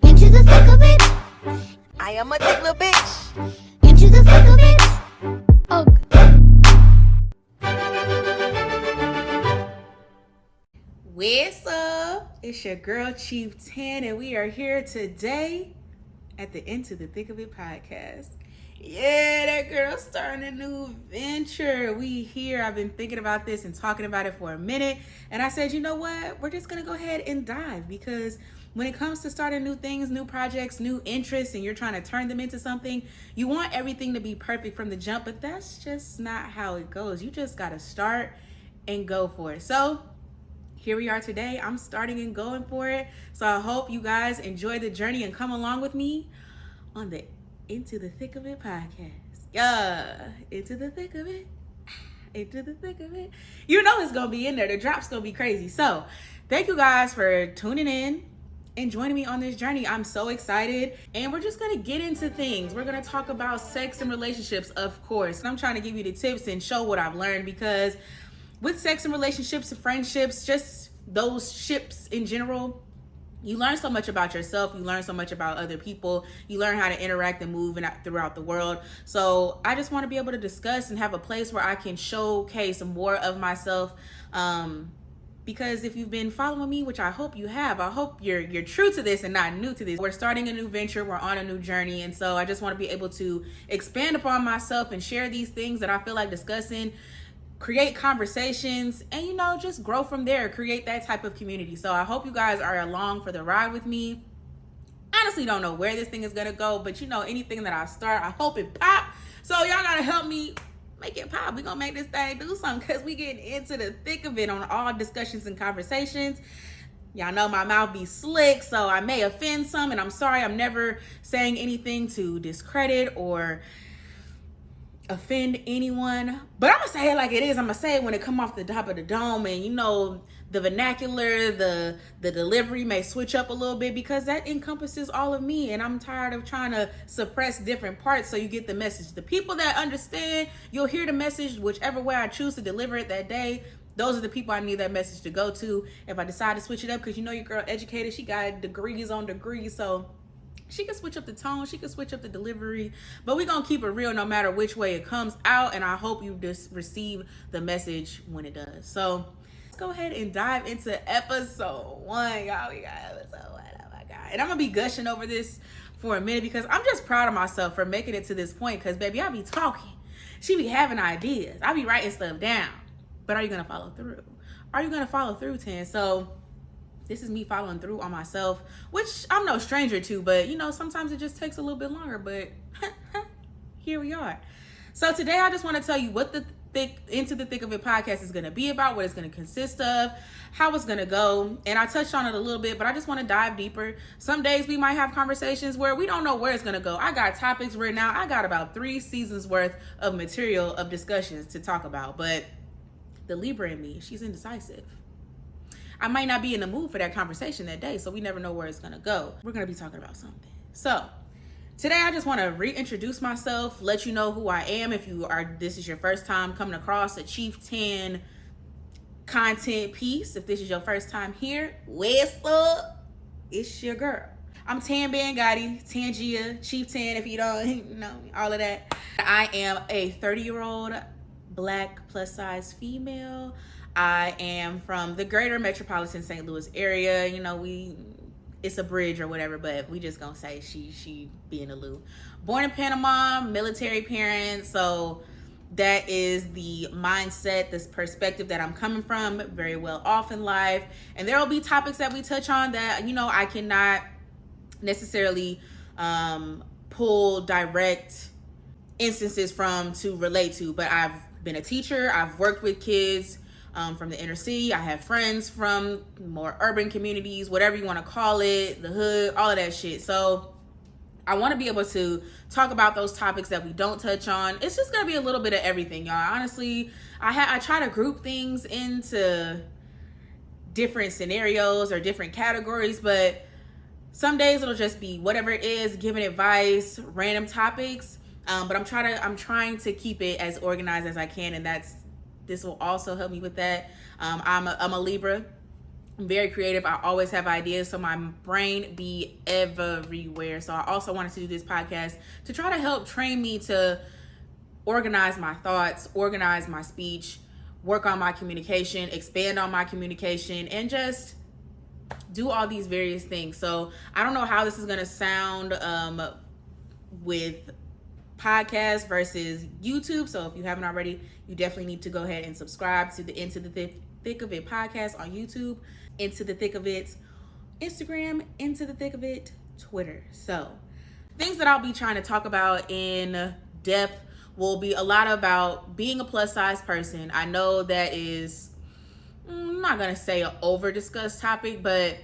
Into the thick of it. I am a thick little bitch. Into the thick of it. Oh. What's up? It's your girl Chieftain, and we are here today at the Into the Thick of It podcast. Yeah, that girl starting a new venture. We here. I've been thinking about this and talking about it for a minute, and I said, you know what? We're just gonna go ahead and dive, because when it comes to starting new things, new projects, new interests, and you're trying to turn them into something, you want everything to be perfect from the jump, but that's just not how it goes. You just gotta start and go for it. So here we are today. I'm starting and going for it. So I hope you guys enjoy the journey and come along with me on the Into the Thick of It podcast. Yeah, into the thick of it. Into the thick of it. You know it's going to be in there. The drop's going to be crazy. So thank you guys for tuning in and joining me on this journey. I'm so excited. And we're just going to get into things. We're going to talk about sex and relationships, of course. And I'm trying to give you the tips and show what I've learned, because with sex and relationships and friendships, just those ships in general, you learn so much about yourself. You learn so much about other people. You learn how to interact and move throughout the world. So I just want to be able to discuss and have a place where I can showcase more of myself. Because if you've been following me, which I hope you have, I hope you're true to this and not new to this. We're starting a new venture. We're on a new journey. And so I just want to be able to expand upon myself and share these things that I feel like discussing, create conversations, and just grow from there, create that type of community. So I hope you guys are along for the ride with me. Honestly don't know where this thing is gonna go, but anything that I start, I hope it pop. So y'all gotta help me make it pop. We gonna make this thing do something, because we getting into the thick of it on all discussions and conversations. Y'all know my mouth be slick, so I may offend some, and I'm sorry. I'm never saying anything to discredit or offend anyone, but I'm gonna say it like it is. I'm gonna say it when it come off the top of the dome, and the vernacular, the delivery may switch up a little bit, because that encompasses all of me, and I'm tired of trying to suppress different parts so you get the message. The people that understand, you'll hear the message whichever way I choose to deliver it that day. Those are the people I need that message to go to. If I decide to switch it up, because your girl educated, she got degrees on degrees, so she can switch up the tone, she can switch up the delivery, but we're gonna keep it real no matter which way it comes out, and I hope you just receive the message when it does. So let's go ahead and dive into episode 1, y'all. We got episode 1, oh my God. And I'm gonna be gushing over this for a minute, because I'm just proud of myself for making it to this point, because baby, I be talking, she be having ideas, I be writing stuff down, but are you gonna follow through? Are you gonna follow through, Tan? So this is me following through on myself, which I'm no stranger to, but sometimes it just takes a little bit longer, but here we are. So today I just want to tell you what the Into the Thick of It podcast is going to be about, what it's going to consist of, how it's going to go. And I touched on it a little bit, but I just want to dive deeper. Some days we might have conversations where we don't know where it's going to go. I got topics right now. I got about 3 seasons worth of material of discussions to talk about, but the Libra in me, she's indecisive. I might not be in the mood for that conversation that day, so we never know where it's gonna go. We're gonna be talking about something. So today I just want to reintroduce myself, let you know who I am. If this is your first time coming across a Chieftain content piece, if this is your first time here, what's up? It's your girl. I'm Tan Bangotti, Tangia, Chieftain, if you don't know all of that. I am a 30-year-old Black plus size female. I am from the greater metropolitan St. Louis area. It's a bridge or whatever, but we just gonna say she be in the Lou. Born in Panama, military parents, so that is the mindset, this perspective that I'm coming from, very well off in life. And there will be topics that we touch on that, I cannot necessarily pull direct instances from to relate to, but I've been a teacher, I've worked with kids from the inner city. I have friends from more urban communities, whatever you want to call it, the hood, all of that shit. So I want to be able to talk about those topics that we don't touch on. It's just going to be a little bit of everything, y'all. Honestly, I try to group things into different scenarios or different categories, but some days it'll just be whatever it is, giving advice, random topics. But I'm trying to keep it as organized as I can, and this will also help me with that. I'm a Libra. I'm very creative. I always have ideas, so my brain be everywhere. So I also wanted to do this podcast to try to help train me to organize my thoughts, organize my speech, work on my communication, expand on my communication, and just do all these various things. So I don't know how this is going to sound with podcast versus YouTube. So if you haven't already, you definitely need to go ahead and subscribe to the Into the Thick of It podcast on YouTube, Into the Thick of It Instagram, Into the Thick of It Twitter. So things that I'll be trying to talk about in depth will be a lot about being a plus size person. I know that is, I'm not going to say an over discussed topic, but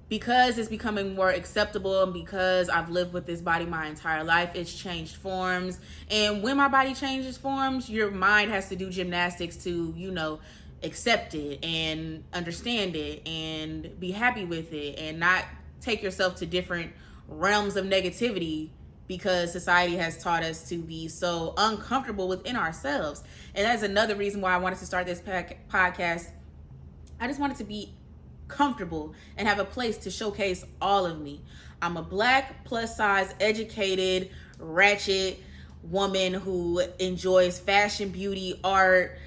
because it's becoming more acceptable and because I've lived with this body my entire life, it's changed forms. And when my body changes forms, your mind has to do gymnastics to, accept it and understand it and be happy with it and not take yourself to different realms of negativity because society has taught us to be so uncomfortable within ourselves. And that's another reason why I wanted to start this podcast. I just wanted to be comfortable and have a place to showcase all of me. I'm a Black, plus size, educated, ratchet woman who enjoys fashion, beauty, art,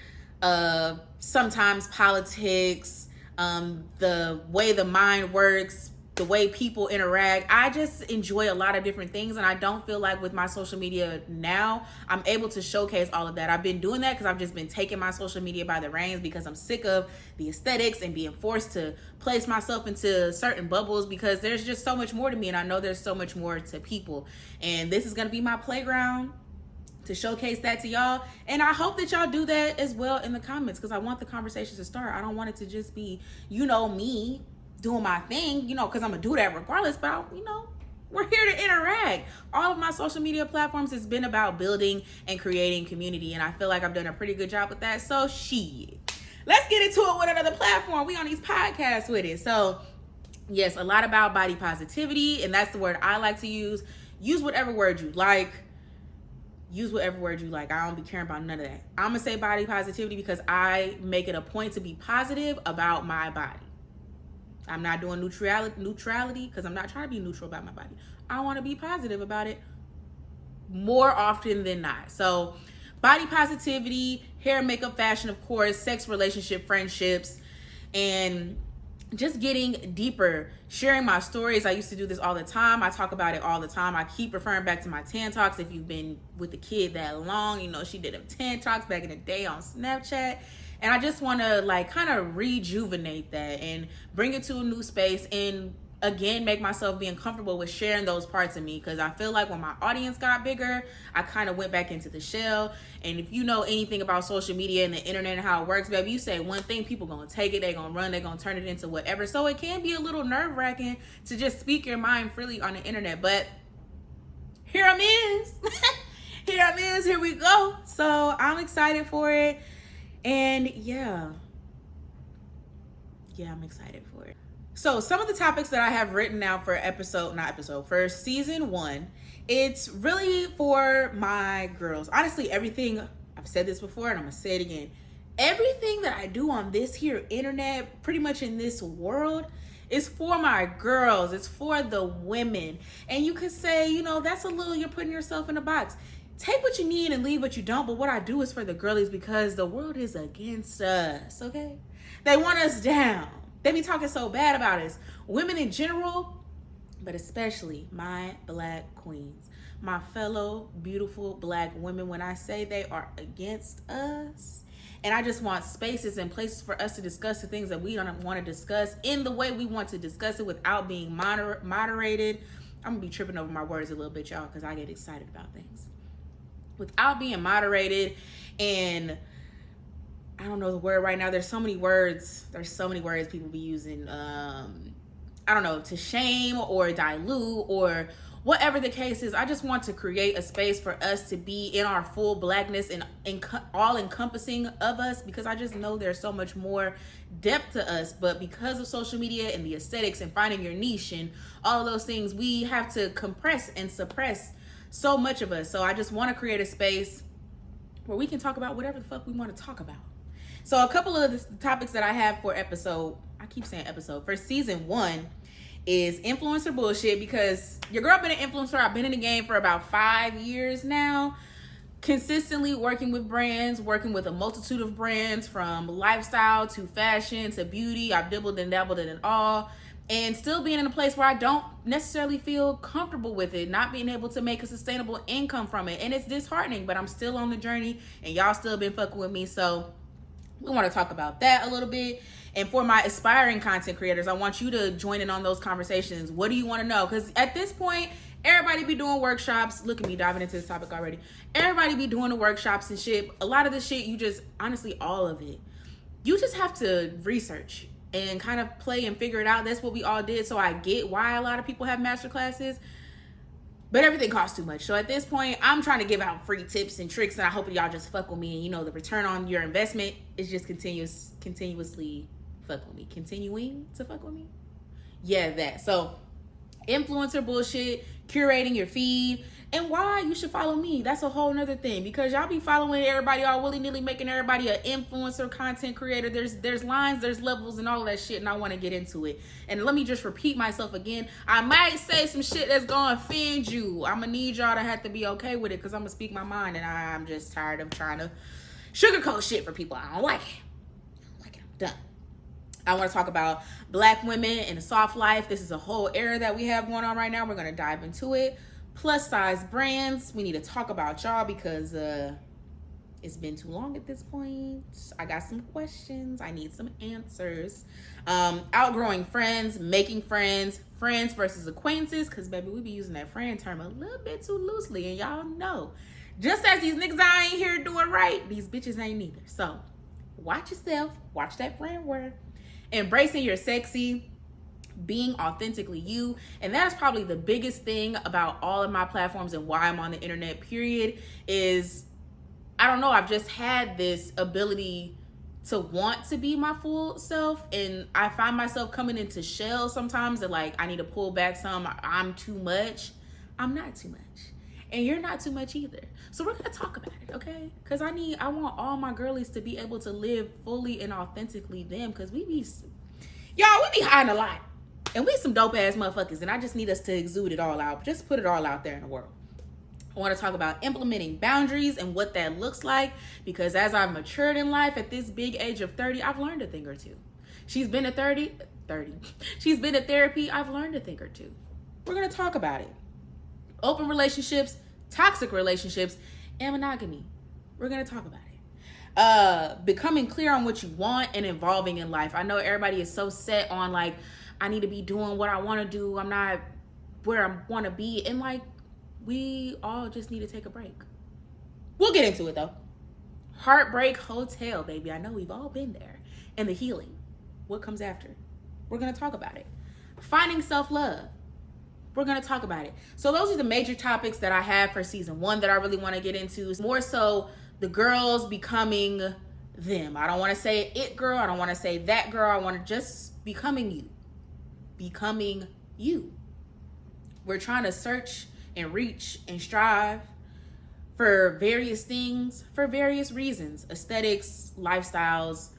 sometimes politics, the way the mind works, the way people interact. I just enjoy a lot of different things, and I don't feel like with my social media now, I'm able to showcase all of that. I've been doing that because I've just been taking my social media by the reins because I'm sick of the aesthetics and being forced to place myself into certain bubbles because there's just so much more to me, and I know there's so much more to people. And this is going to be my playground to showcase that to y'all. And I hope that y'all do that as well in the comments because I want the conversation to start. I don't want it to just be, me doing my thing, because I'm gonna do that regardless, but we're here to interact. All of my social media platforms has been about building and creating community, and I feel like I've done a pretty good job with that. So let's get into it with another platform. We on these podcasts with it. So yes, a lot about body positivity, and that's the word I like to use. Use whatever word you like. Use whatever word you like. I don't be caring about none of that. I'm gonna say body positivity because I make it a point to be positive about my body. I'm not doing neutrality because I'm not trying to be neutral about my body. I want to be positive about it more often than not. So body positivity, hair, makeup, fashion, of course, sex, relationship, friendships, and just getting deeper, sharing my stories. I used to do this all the time. I talk about it all the time. I keep referring back to my Tan Talks. If you've been with the kid that long, she did them Tan Talks back in the day on Snapchat. And I just want to kind of rejuvenate that and bring it to a new space and again, make myself being comfortable with sharing those parts of me. Because I feel like when my audience got bigger, I kind of went back into the shell. And if you know anything about social media and the internet and how it works, baby, you say one thing, people going to take it, they're going to run, they're going to turn it into whatever. So it can be a little nerve wracking to just speak your mind freely on the internet. But here I is. Here we go. So I'm excited for it. And yeah, I'm excited for it. So some of the topics that I have written now for for season 1, it's really for my girls. Honestly, everything, I've said this before and I'm gonna say it again. Everything that I do on this here internet, pretty much in this world, is for my girls. It's for the women. And you could say, that's a little, you're putting yourself in a box. Take what you need and leave what you don't. But what I do is for the girlies because the world is against us, okay? They want us down. They be talking so bad about us. Women in general, but especially my Black queens. My fellow beautiful Black women, when I say they are against us. And I just want spaces and places for us to discuss the things that we don't want to discuss in the way we want to discuss it without being moderated. I'm going to be tripping over my words a little bit, y'all, because I get excited about things. Without being moderated, and I don't know the word right now. There's so many words people be using. I don't know, to shame or dilute or whatever the case is. I just want to create a space for us to be in our full Blackness and all encompassing of us, because I just know there's so much more depth to us. But because of social media and the aesthetics and finding your niche and all of those things, we have to compress and suppress so much of us. So I just want to create a space where we can talk about whatever the fuck we want to talk about. So a couple of the topics that I have for episode, I keep saying episode, for season 1 is influencer bullshit, because your girl been an influencer. I've been in the game for about 5 years now, consistently working with brands, working with a multitude of brands, from lifestyle to fashion to beauty. I've dibbled and dabbled in it all, and still being in a place where I don't necessarily feel comfortable with it, not being able to make a sustainable income from it. And it's disheartening, but I'm still on the journey, and y'all still been fucking with me. So we want to talk about that a little bit. And for my aspiring content creators, I want you to join in on those conversations. What do you want to know? Because at this point, everybody be doing workshops. Look at me diving into this topic already. Everybody be doing the workshops and shit. A lot of this shit, you just, honestly, all of it, you just have to research and kind of play and figure it out. That's what we all did. So I get why a lot of people have master classes, but everything costs too much. So at this point, I'm trying to give out free tips and tricks, and I hope y'all just fuck with me. And you know, the return on your investment is just continuously fuck with me. Continuing to fuck with me? Yeah, that. So influencer bullshit, curating your feed, and why you should follow me. That's a whole nother thing, because y'all be following everybody all willy-nilly, making everybody an influencer content creator. There's lines, there's levels, and all of that shit, and I want to get into it. And let me just repeat myself again. I might say some shit that's gonna offend you. I'm gonna need y'all to have to be okay with it, because I'm gonna speak my mind, and I'm just tired of trying to sugarcoat shit for people. I don't like it. I'm done. I want to talk about Black women and a soft life. This is a whole era that we have going on right now. We're going to dive into it. Plus size brands. We need to talk about y'all, because it's been too long at this point. I got some questions. I need some answers. Outgrowing friends, making friends, friends versus acquaintances, because baby, we be using that friend term a little bit too loosely, and y'all know, just as these niggas I ain't here doing right, these bitches ain't neither. So watch yourself. Watch that friend word. Embracing your sexy, being authentically you. And that's probably the biggest thing about all of my platforms and why I'm on the internet, period, is, I don't know, I've just had this ability to want to be my full self, and I find myself coming into shells sometimes that, like, I need to pull back some. I'm too much. I'm not too much. And you're not too much either. So we're gonna talk about it, okay? Because I want all my girlies to be able to live fully and authentically them, because we be hiding a lot. And we some dope ass motherfuckers, and I just need us to exude it all out. Just put it all out there in the world. I want to talk about implementing boundaries and what that looks like, because as I've matured in life at this big age of 30, I've learned a thing or two. She's been to 30. She's been to therapy. I've learned a thing or two. We're gonna talk about it. Open relationships, toxic relationships, and monogamy. We're gonna talk about it. Becoming clear on what you want and evolving in life. I know everybody is so set on, like, I need to be doing what I want to do. I'm not where I want to be. And, like, we all just need to take a break. We'll get into it, though. Heartbreak Hotel, baby. I know we've all been there. And the healing. What comes after? We're gonna talk about it. Finding self-love. We're going to talk about it. So those are the major topics that I have for season 1 that I really want to get into. It's more so the girls becoming them. I don't want to say it girl. I don't want to say that girl. I want to just becoming you. Becoming you. We're trying to search and reach and strive for various things for various reasons. Aesthetics, lifestyles,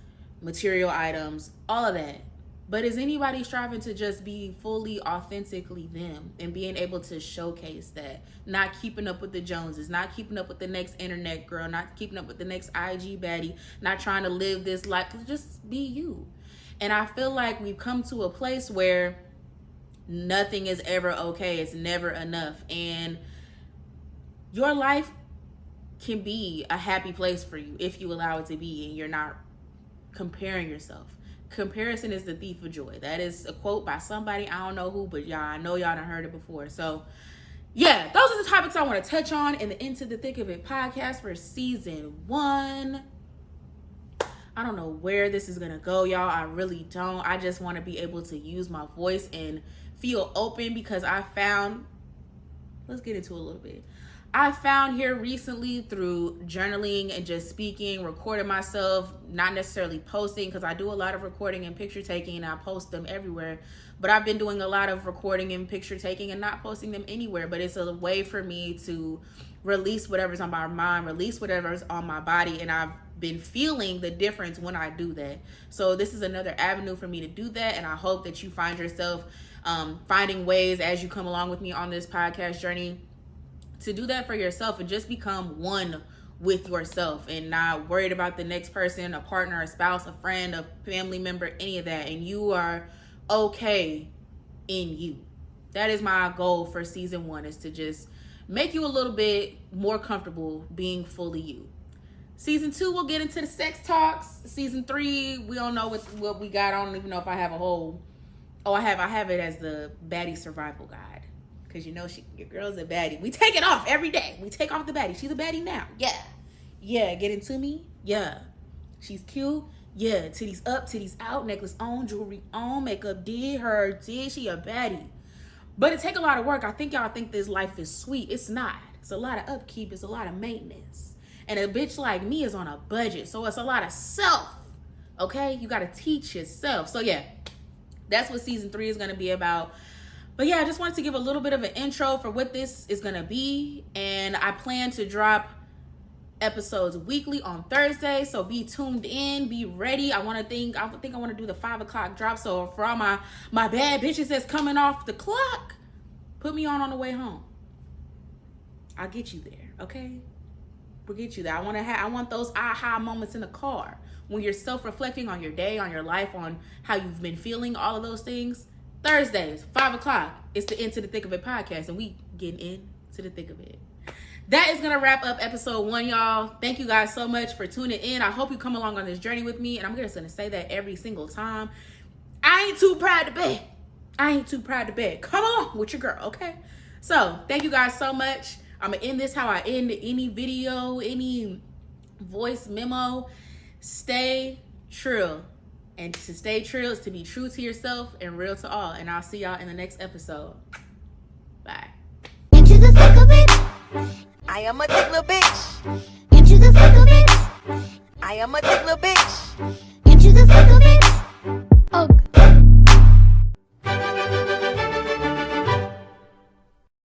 material items, all of that. But is anybody striving to just be fully, authentically them and being able to showcase that? Not keeping up with the Joneses, not keeping up with the next internet girl, not keeping up with the next IG baddie, not trying to live this life. Just be you. And I feel like we've come to a place where nothing is ever okay. It's never enough. And your life can be a happy place for you if you allow it to be, and you're not comparing yourself. Comparison is the thief of joy. That is a quote by somebody, I don't know who, but y'all, I know y'all done heard it before. So yeah, those are the topics I want to touch on in the Into the Thick of It podcast for season 1. I don't know where this is gonna go, y'all. I really don't. I just want to be able to use my voice and feel open, because I found, let's get into it a little bit. I found here recently through journaling and just speaking, recording myself, not necessarily posting, because I do a lot of recording and picture taking and I post them everywhere. But I've been doing a lot of recording and picture taking and not posting them anywhere. But it's a way for me to release whatever's on my mind, release whatever's on my body. And I've been feeling the difference when I do that. So this is another avenue for me to do that. And I hope that you find yourself finding ways as you come along with me on this podcast journey to do that for yourself and just become one with yourself and not worried about the next person, a partner, a spouse, a friend, a family member, any of that. And you are okay in you. That is my goal for season 1, is to just make you a little bit more comfortable being fully you. Season 2, we'll get into the sex talks. Season 3, we don't know what we got. I don't even know if I have a whole... Oh, I have it as the baddie survival guide. Because your girl's a baddie. We take it off every day. We take off the baddie. She's a baddie now. Yeah, get into me. Yeah. She's cute. Yeah, titties up, titties out, necklace on, jewelry on, makeup did, she a baddie. But it take a lot of work. I think y'all think this life is sweet. It's not. It's a lot of upkeep. It's a lot of maintenance. And a bitch like me is on a budget. So it's a lot of self. Okay? You got to teach yourself. So yeah, that's what season 3 is going to be about. But yeah, I just wanted to give a little bit of an intro for what this is going to be. And I plan to drop episodes weekly on Thursday. So be tuned in, be ready. I think I want to do the 5 o'clock drop. So for all my bad bitches that's coming off the clock, put me on the way home. I'll get you there, okay? We'll get you there. I want those aha moments in the car when you're self-reflecting on your day, on your life, on how you've been feeling, all of those things. Thursdays, 5 o'clock, it's the Into the Thick of It podcast, and we getting into the thick of it. That is going to wrap up episode 1, y'all. Thank you guys so much for tuning in. I hope you come along on this journey with me, and I'm just going to say that every single time. I ain't too proud to beg. Come along with your girl, okay? So, thank you guys so much. I'm going to end this how I end any video, any voice memo. Stay true. And to stay true is to be true to yourself and real to all. And I'll see y'all in the next episode. Bye. Into the thick of it. I am a thick little bitch. Into the thick of it. I am a thick little bitch.